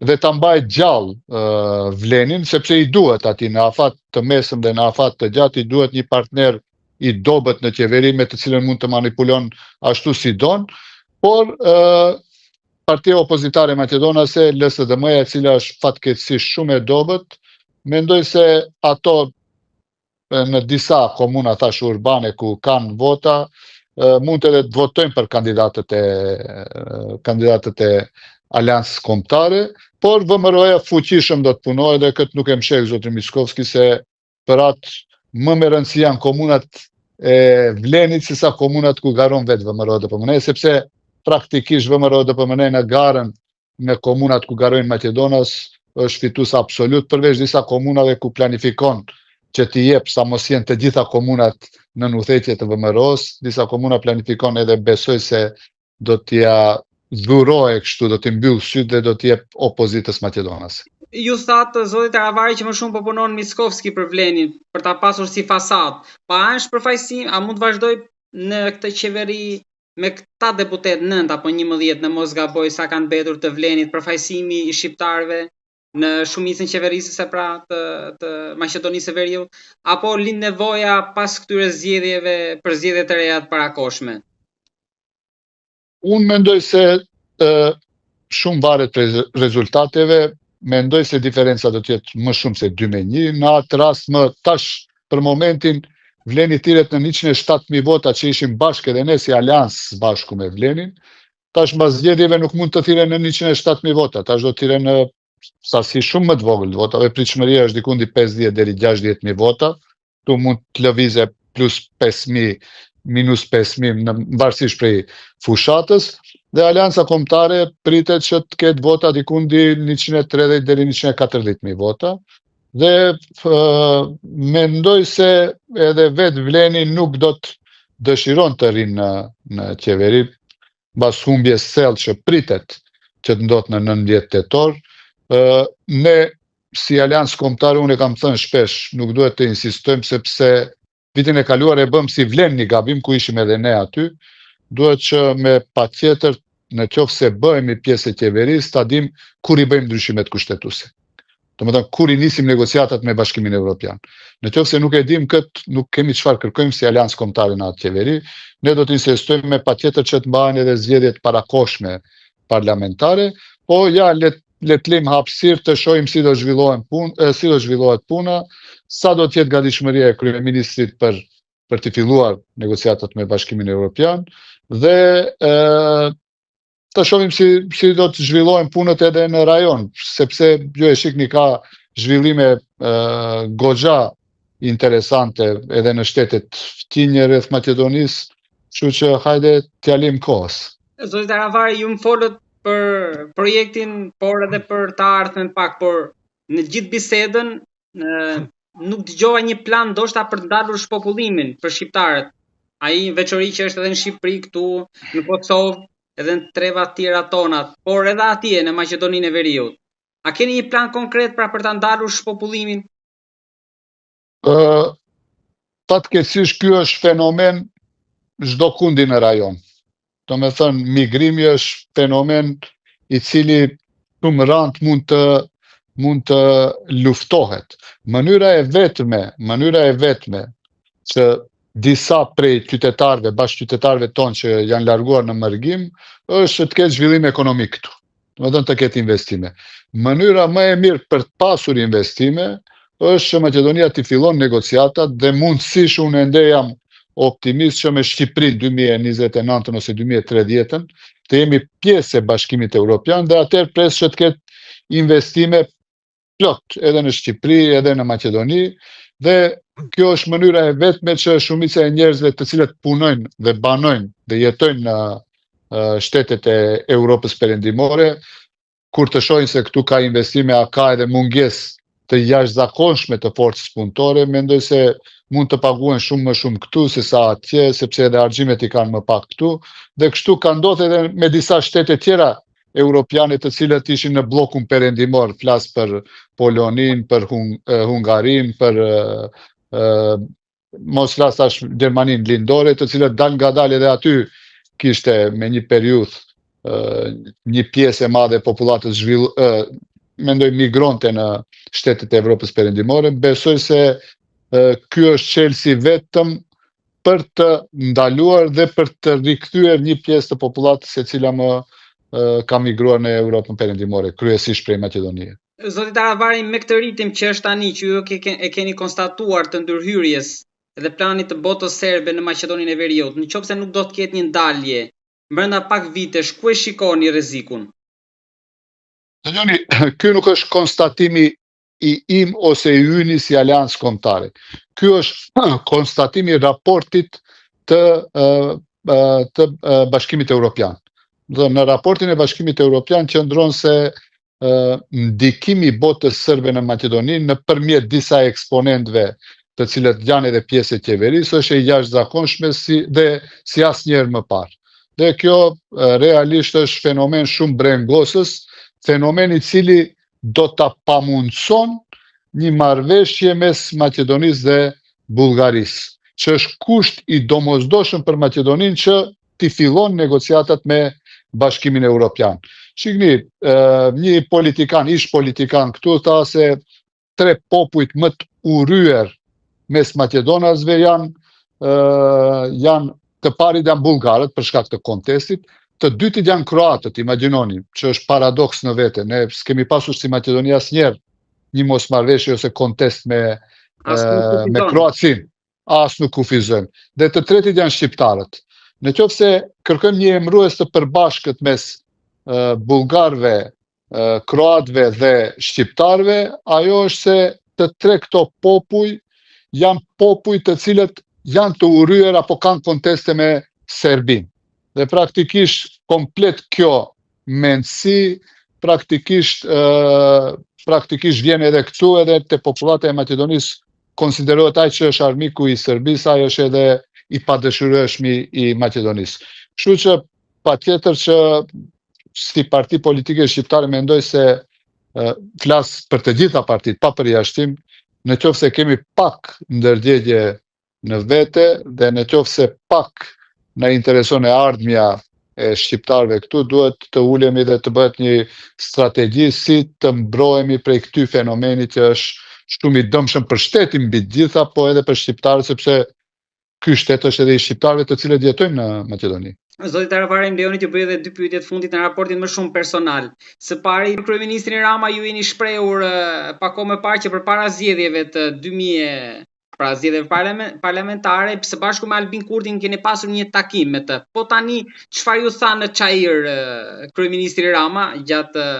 dhe ta mbajë gjallë Vlenin, sepse i duhet atij në afat të mesëm dhe në afat të gjatë, i duhet një partner i dobët në qeveri me të cilën mund të manipulon ashtu si don, por Partia Opozitare Maqedonase, LSDM-ja, e cila është fatkeqësisht shumë e dobët, mendoj se ato në disa komuna tash urbane ku kanë vota, mund edhe të votojnë për kandidatët e Aleancës Kombëtare, por VMRO-ja fuqishëm do të punojë dhe këtë nuk e msheh zotrin Miskovski, se për atë më me rëndësi janë komunat e Vlenit sesa komunat ku garon vetë VMRO-DPMN, sepse praktikisht VMRO-DPMN në garën me komunat ku garojnë Maqedonas është fitues absolut, përveç disa komunave ku planifikon që t'i jep sa mos jenë të gjitha komunat në udhëheqje të VMRO-s, disa komuna planifikon edhe besoj se do t'ja dhuroje kështu, do t'i mbyll sytë dhe do t'i jep opozitës maqedonase. Ju thatë zotit Aravari që më shumë po punon Miskovski për Vlenin, për ta pasur si fasad. Pa është përfaqësim, a mund të vazhdoj në këtë qeveri me këta deputet 9 apo 11 në mos gaboj sa kanë mbetur të Vlenit, përfaqësimi i shqiptarëve në shumicën qeverisëse pra të Maqedonisë së Veriut, apo lind nevoja pas këtyre zgjedhjeve për zgjedhjet e reja të parakoshme? Unë mendoj se shumë varet prej rezultateve, mendoj se diferenca do të jetë më shumë se 2-1, në atë rast më tash për momentin Vleni thirret në 107.000 vota që ishim bashkë edhe ne si Aleancë bashku me Vlenin, tash mbas zgjedhjeve nuk mund të thirren në 107.000 vota, tash do të thirren në sasi shumë më të vogël të votave, pritshmëria është diku 50 deri 60.000 vota, tu mund të lëvizë plus 5.000 minus 5.000 në varësisht prej fushatës, dhe Aleanca Kombëtare pritet që të ketë vota diku 130 deri 140.000 vota, dhe mendoj se edhe vetë Vleni nuk do të dëshiron të rinë në qeveri, mbas humbjes thellë që pritet që të ndodhë në 19 tetor. Ne si Aleancë Kombëtare, unë e kam thënë shpesh, nuk duhet të insistojmë sepse vitin e kaluar e bëm si Vlen një gabim ku ishim edhe ne aty, duhet që me patjetër në qoftë se bëhemi pjesë e qeverisë, ta dim kur i bëjmë ndryshimet kushtetuese. Domethënë kur i nisim negociatat me Bashkimin Evropian. Në qoftë se nuk e dim këtë, nuk kemi çfarë kërkojmë si Aleancë Kombëtare në atë qeveri, ne do të insistojmë me patjetër që të mbahen edhe zgjedhjet parakoshme parlamentare, po ja le të lejmë hapësirë të shohim si do zhvillohet puna, sa do të jetë gatishmëria e kryeministrit për të filluar negociatat me Bashkimin Evropian, dhe të shohim si do të zhvillohen punët edhe në rajon, sepse ju e shikni ka zhvillime goxha interesante edhe në shtetet fëtinje rreth Maqedonisë, kështu që hajde t'ja lejmë kohës. Zotit Aravari, ju më folët për projektin, por edhe për të ardhmen pak, por në gjithë bisedën nuk dëgjova një plan ndoshta për të ndalur shpopullimin për shqiptarët. Ai veçori që është edhe në Shqipëri këtu, në Kosovë, edhe në treva të tjera tona, por edhe atje në Maqedoninë e Veriut. A keni një plan konkret pra për ta ndalur shpopullimin? Fatkeqësisht ky është fenomen çdo kundi në rajon. Do me thënë, migrimi është fenomen i cili shumë rand mund të luftohet. Mënyra e vetme që disa prej qytetarëve, bashkëqytetarëve tonë që janë larguar në mërgim, është të ketë zhvillim ekonomik këtu. Do me thënë të ketë investime. Mënyra më e mirë për të pasur investime është që Maqedonia të fillon negociatat dhe mundësisht unë ende jam optimist që me Shqipërinë 2029 ose 2030 të jemi pjesë e Bashkimit Evropian dhe atëherë pres që të ketë investime plot edhe në Shqipëri edhe në Maqedoni, dhe kjo është mënyra e vetme që shumica e njerëzve të cilët punojnë dhe banojnë dhe jetojnë në shtetet e Europës perëndimore, kur të shohin se këtu ka investime, a ka edhe mungesë të jashtëzakonshme të forcës punëtore, mendoj se mund të paguen shumë më shumë këtu se sa atje, sepse edhe argjimet i kanë më pak këtu, dhe kështu ka ndodhur edhe me disa shtete tjera europiane të cilët ishin në bllokun perëndimor, flas për Polonin, për Hungarin, për mos flas tash Gjermaninë lindore, të cilët dal ngadalë edhe aty kishte me një periudhë një pjesë e madhe e popullatës mendoj migronte në shtetet e Evropës Perëndimore. Besoj se ky është çelësi vetëm për të ndaluar dhe për të rikthyer një pjesë të popullatës e cila më ka migruar në Evropën Perëndimore, kryesisht prej Maqedonisë. Zoti Taravari, me këtë ritim që është tani, që ju e keni konstatuar të ndërhyrjes dhe planit të botës serbe në Maqedoninë e Veriut, nëse nuk do të ketë një ndalje brenda pak vitesh, ku e shikoni rrezikun? Dëgjoni, ky nuk është konstatimi i im ose i yni si aleancë kombëtare. Ky është konstatimi i raportit të Bashkimit Evropian. Në raportin e Bashkimit Evropian qëndron se ndikimi i botës serbe në Maqedoni nëpërmjet disa eksponentëve, të cilët janë edhe pjesë e qeverisë, është e jashtëzakonshme dhe si asnjëherë më parë. Dhe kjo realisht është fenomen shumë brengosës, fenomen i cili do ta pamundson një marrëveshje mes Maqedonisë dhe Bullgarisë, që është kusht i domosdoshëm për Maqedoninë që t'i fillon negociatat me Bashkimin Evropian. Shikni, një ish politikan këtu tha se 3 popujt më të urryer mes maqedonasve janë të parit janë bullgarët për shkak të kontestit, të dytit janë kroatët, imagjinoni, që është paradoks në vete. Ne s'kemi pasur si Maqedoni asnjëherë një mosmarrveshje ose kontest me Kroacinë, as nuk kufizojmë. Dhe të tretit janë shqiptarët. Nëse kërkojmë një emërues të përbashkët mes bullgarëve, kroatëve dhe shqiptarëve, ajo është se të tre këto popuj janë popuj të cilët janë të urryer apo kanë konteste me Serbinë. Dhe praktikisht komplet kjo mendësi praktikisht vjen edhe këtu, edhe te popullata e Maqedonisë konsiderohet ai që është armiku i Serbisë, ai është edhe i padëshirueshëm i Maqedonisë. Kështu që patjetër që si parti politike shqiptare mendoj se flas për të gjitha partitë pa përjashtim, nëse kemi pak ndërgjegjje në vete dhe nëse pak na intereson e ardhmja e shqiptarëve këtu, duhet të ulemi dhe të bëhet një strategji si të mbrohemi prej këtij fenomeni që është shumë i dëmshëm për shtetin mbi të gjitha, po edhe për shqiptarët, sepse ky shtet është edhe i shqiptarëve të cilët jetojnë në Maqedoni. Zoti Taravari, më lejoni të bëj edhe 2 pyetje të fundit në raportin më shumë personal. Së pari, kryeministri Rama ju jeni shprehur pak kohë më parë që përpara zgjedhjeve të 2000, pra zgjedhjeve parlamentare, së bashku me Albin Kurtin keni pasur një takim me të. Po tani çfarë ju tha në çajir kryeministri Rama gjatë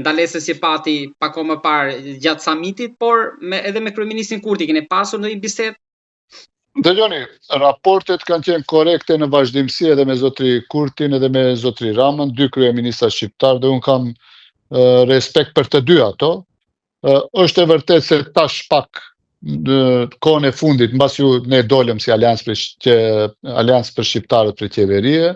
ndalesës që pati pak kohë më parë gjatë samitit, por edhe me kryeministrin Kurti keni pasur ndonjë bisedë? Dëgjoni, raportet kanë qenë korekte në vazhdimsi edhe me zotri Kurtin edhe me zotri Ramën, 2 kryeministra shqiptar, dhe unë kam respekt për të dy ato. Është e vërtet se tash pak në kohën e fundit, mbas ju ne dolëm si aleancë për shqiptarët për qeverie,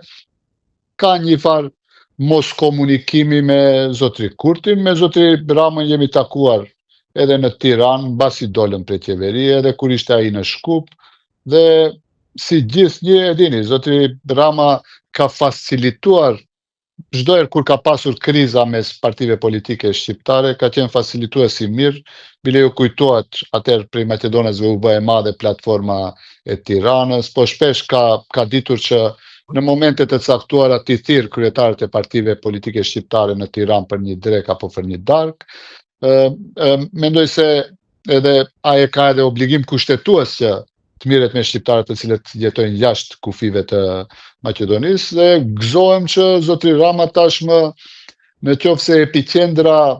ka një farë mos komunikimi me zotri Kurtin, me zotri Ramën jemi takuar edhe në Tiranë, mbas i dolëm për qeverie, edhe kur ishte ai në Shkup. Dhe si gjithnjë e dini, zotri Rama ka facilituar çdo herë kur ka pasur kriza mes partive politike shqiptare, ka qenë facilitues i mirë. Bile ju kujtohet atëherë prej Maqedonasve u bë e madhe platforma e Tiranës, po shpesh ka ditur që në momente të caktuara t'i thirr kryetarët e partive politike shqiptare në Tiranë për një drek apo për një darkë. Mendoj se edhe ai ka edhe obligim kushtetues që të mirret me shqiptarët të cilët jetojnë jashtë kufive të Maqedonisë, dhe gëzohem që zotri Rama tashmë, nëse epicendra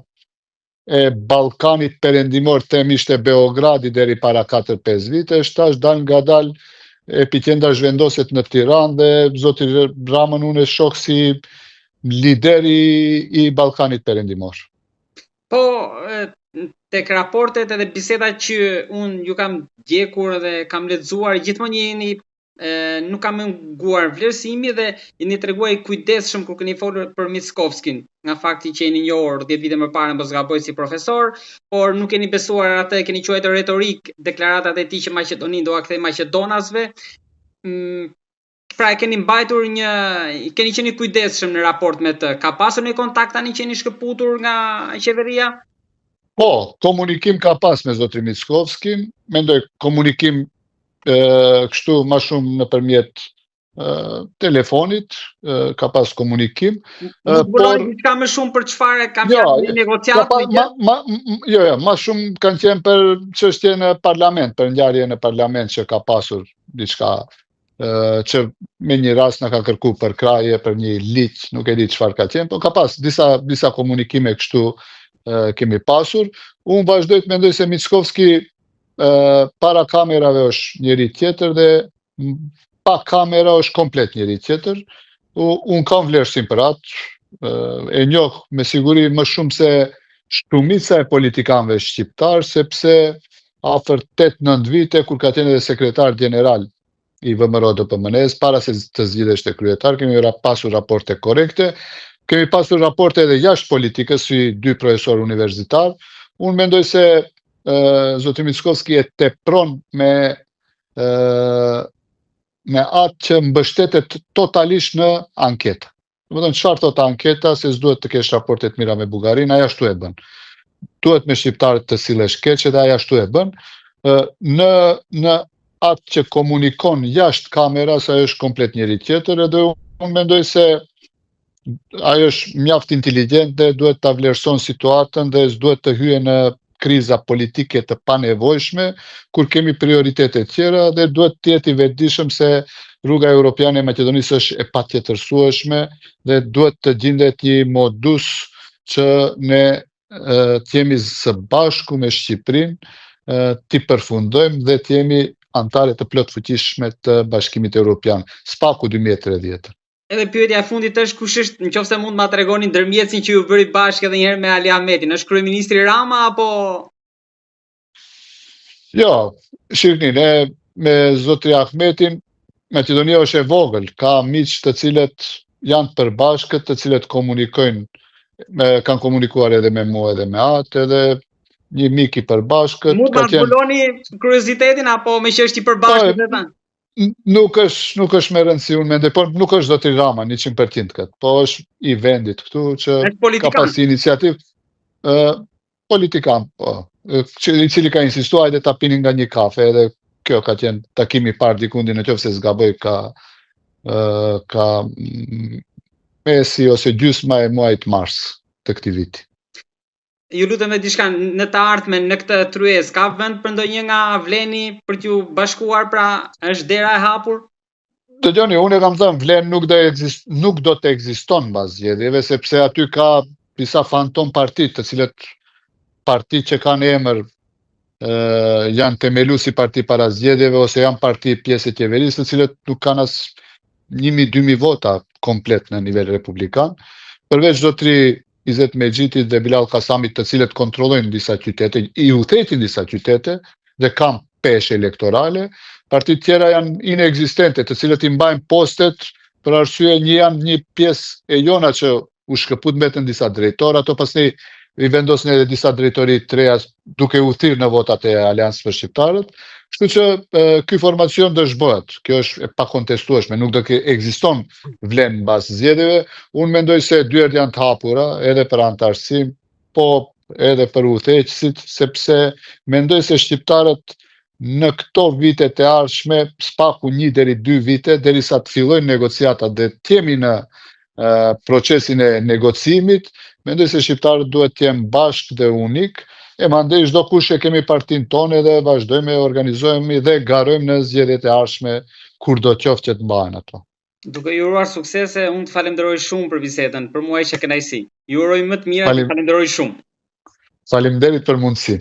e Ballkanit perëndimor ishte Beogradi deri para 4-5 vitesh, tash dal ngadal epicendra zhvendoset në Tiranë dhe zotri Ramën unë e shoh si lideri i Ballkanit perëndimor. Po, tek raportet edhe bisedat që unë ju kam djekur dhe kam lexuar, gjithmonë jeni nuk kam mënguar vlerësimi dhe jeni treguar kujdesshëm kur keni folur për Mickovskin, nga fakti që jeni njohur 10 vite më parë mos gaboj si profesor, por nuk keni besuar atë, keni quajtur retorik deklaratat e tij që Maqedoninë do a kthej maqedonasve. pra keni mbajtur keni qenë kujdesshëm në raport me të. Ka pasur një kontakt tani që jeni shkëputur nga qeveria? Po, komunikim ka pas me zotrin Mickovskin, mendoj komunikim kështu ma shumë nëpërmjet telefonit, ka pas komunikim. Nuk buroni diçka më shumë për çfarë kanë qenë negociatë? Jo, ma shumë kanë qenë për çështjen e parlament, për ngjarjen e parlament që ka pasur diçka që me një rast na ka kërku për kraje, për një ligj, nuk e di çfarë ka qenë, po ka pas disa komunikime kështu kemi pasur. Unë vazhdoj të mendoj se Mickovski para kamerave është njëri tjetër dhe pa kamera është komplet njëri tjetër. Unë kam vlerësim për atë, e njoh me siguri më shumë se shumica e politikanëve shqiptar, sepse afër 8-9 vite, kur ka qenë edhe sekretar general i VMRO-DPMNE-s, para se të zgjidhesh te kryetar, kemi pasur raporte korrekte. Kemi pasur raporte edhe jashtë politikës, si 2 profesor universitar. Unë mendoj se zoti Mickovski e tepron me atë që mbështetet totalisht në anketë. Domethënë çfarë thot anketa, se s'duhet të kesh raporte të mira me Bullgarinë, ajo ashtu e bën. Duhet me shqiptarët të sillesh keq dhe ajo ashtu e bën. Në atë që komunikon jashtë kameras, ajo është komplet njëri tjetër, edhe unë mendoj se ajo është mjaft inteligjent dhe duhet ta vlerëson situatën dhe s'duhet të hyjë në kriza politike të panevojshme, kur kemi prioritete tjera dhe duhet të jetë i vetëdijshëm se rruga europiane e Maqedonisë është e patjetërsueshme dhe duhet të gjendet një modus që ne të jemi së bashku me Shqipërinë, t'i përfundojmë dhe të jemi antare të plotfuqishme të Bashkimit Evropian, spaku 2030. Edhe pyetja e fundit është kush është, nëse mund ma tregoni ndërmjetësin që ju bëri bashkë edhe një herë me Ali Ahmetin, është kryeministri Rama apo? Jo, shikni, ne me zotri Ahmetin, Maqedonia është e vogël, ka miq të cilët janë të përbashkët, të cilët komunikojnë, kanë komunikuar edhe me mua edhe me atë, edhe një mik i përbashkët. Mund ta zbuloni kuriozitetin apo me që është i përbashkët me ta? Nuk është me rëndësi, unë mendoj, por nuk është zotri Rama 100% këtë, po është i vendit këtu që ka pas iniciativë politikan, po, i cili ka insistuar dhe ta pinin nga një kafe, edhe kjo ka qenë takimi i parë dikundi, nëse zgaboj ka mesi ose gjysma e muajit mars të këtij viti. Ju lutem me diçka në të ardhmen në këtë tryezë, ka vend për ndonjë nga Vleni për t'ju bashkuar, pra është dera e hapur? Dëgjoni, unë e kam thënë, Vlen nuk do të ekziston mbas zgjedhjeve, sepse aty ka disa fantom parti, të cilët parti që kanë emër janë themeluesi parti para zgjedhjeve ose janë parti pjesë e qeverisë, të cilët nuk kanë as 1000-2000 vota komplet në nivel republikan. Përveç zotri Izet Mexhitit dhe Bilal Kasamit, të cilët kontrollojnë disa qytete, i udhëheqin disa qytete dhe kanë peshë elektorale, partitë tjera janë inekzistente, të cilët i mbajnë postet për arsye janë një pjesë e jona që u shkëput mbeten disa drejtorë, ato pastaj i vendosin edhe disa drejtori të reja duke u thirrë në votat e Aleancës për Shqiptarët. Kështu që ky formacion do zhbohet. Kjo është e pakontestueshme, nuk do të ekziston Vlen mbas zgjedhjeve. Unë mendoj se dyert janë të hapura edhe për antarësim, po edhe për udhëheqësit, sepse mendoj se shqiptarët në këto vitet e ardhshme, spaku 1 deri 2 vite, derisa të fillojnë negociatat dhe të jemi në procesin e negocimit, mendoj se shqiptarët duhet të jenë bashkë dhe unik, e mandej çdo kush e kemi partinë tonë dhe vazhdojmë, organizohemi dhe garojmë në zgjedhjet e ardhshme kur do qoftë që të mbahen ato. Duke ju uruar suksese, unë të falenderoj shumë për bisedën, për mua ishte kënaqësi. Ju uroj më të mira, falenderoj shumë. Faleminderit për mundësi.